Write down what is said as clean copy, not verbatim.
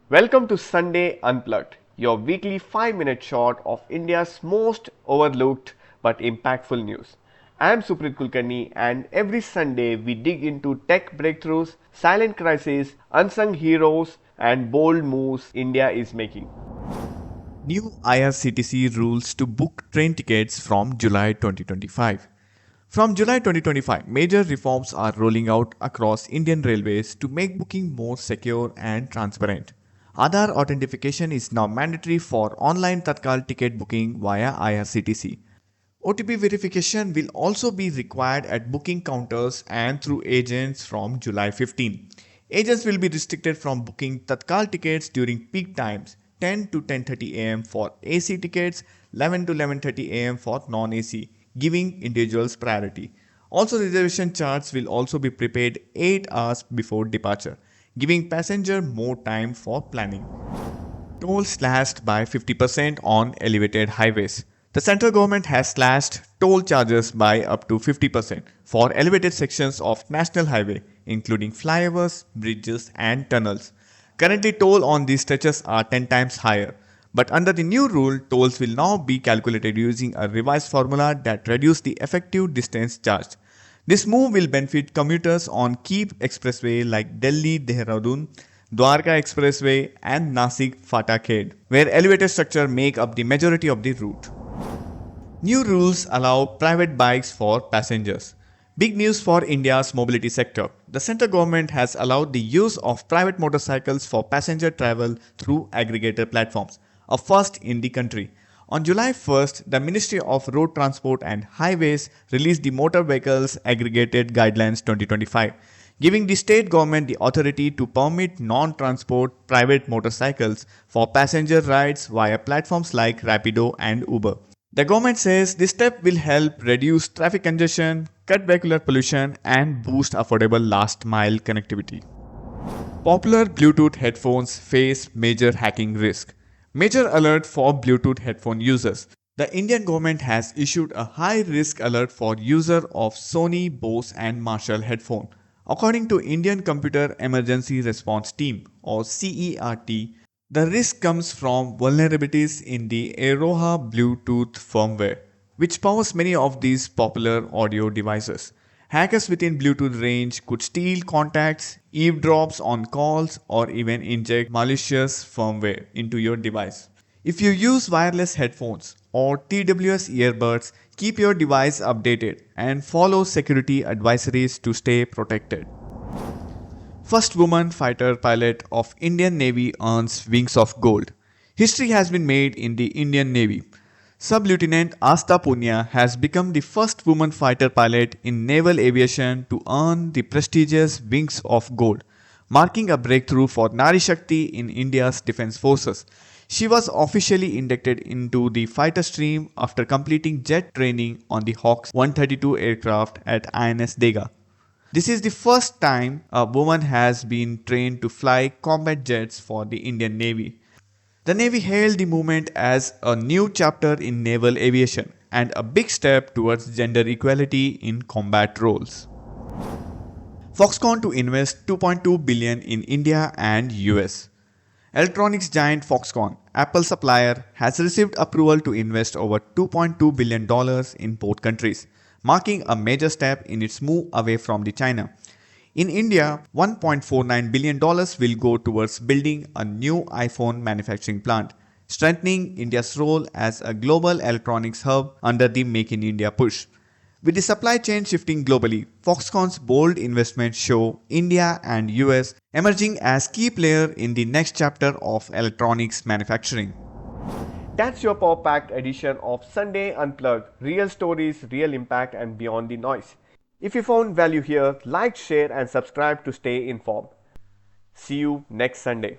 Welcome to Sunday Unplugged, your weekly 5-minute shot of India's most overlooked but impactful news. I am Supreet Kulkarni, and every Sunday we dig into tech breakthroughs, silent crises, unsung heroes, and bold moves India is making. New IRCTC rules to book train tickets from July 2025. From July 2025, major reforms are rolling out across Indian Railways to make booking more secure and transparent. Aadhaar authentication is now mandatory for online Tatkal ticket booking via IRCTC. OTP verification will also be required at booking counters and through agents from July 15. Agents will be restricted from booking Tatkal tickets during peak times 10 to 10:30 am for AC tickets, 11 to 11:30 am for non-AC, giving individuals priority. Also, reservation charts will also be prepaid 8 hours before departure, giving passenger more time for planning. Toll slashed by 50% on elevated highways. The central government has slashed toll charges by up to 50% for elevated sections of national highway, including flyovers, bridges, and tunnels. Currently, toll on these stretches are 10 times higher. But under the new rule, tolls will now be calculated using a revised formula that reduces the effective distance charged. This move will benefit commuters on key expressway like Delhi-Dehradun, Dwarka Expressway and Nasik-Fatakhed, where elevated structure make up the majority of the route. New rules allow private bikes for passengers. Big news for India's mobility sector. The central government has allowed the use of private motorcycles for passenger travel through aggregator platforms, a first in the country. On July 1st, the Ministry of Road Transport and Highways released the Motor Vehicles Aggregated Guidelines 2025, giving the state government the authority to permit non-transport private motorcycles for passenger rides via platforms like Rapido and Uber. The government says this step will help reduce traffic congestion, cut vehicular pollution, and boost affordable last mile connectivity. Popular Bluetooth headphones face major hacking risk. Major alert for Bluetooth headphone users. The Indian government has issued a high risk alert for user of Sony, Bose and Marshall headphone. According to Indian Computer Emergency Response Team or CERT, the risk comes from vulnerabilities in the Aroha Bluetooth firmware, which powers many of these popular audio devices. Hackers within Bluetooth range could steal contacts, eavesdrops on calls, or even inject malicious firmware into your device. If you use wireless headphones or TWS earbuds, keep your device updated and follow security advisories to stay protected. First woman fighter pilot of Indian Navy earns wings of gold. History has been made in the Indian Navy. Sub-Lieutenant Asta Punya has become the first woman fighter pilot in naval aviation to earn the prestigious Wings of Gold, marking a breakthrough for Nari Shakti in India's defense forces. She was officially inducted into the fighter stream after completing jet training on the Hawk 132 aircraft at INS Dega. This is the first time a woman has been trained to fly combat jets for the Indian Navy. The Navy hailed the movement as a new chapter in naval aviation and a big step towards gender equality in combat roles. Foxconn to invest 2.2 billion in India and US. Electronics giant Foxconn, Apple supplier, has received approval to invest over $2.2 billion in both countries, marking a major step in its move away from China. In India, $1.49 billion will go towards building a new iPhone manufacturing plant, strengthening India's role as a global electronics hub under the Make in India push. With the supply chain shifting globally, Foxconn's bold investments show India and US emerging as key players in the next chapter of electronics manufacturing. That's your power-packed edition of Sunday Unplugged. Real stories, real impact, and beyond the noise. If you found value here, like, share, and subscribe to stay informed. See you next Sunday.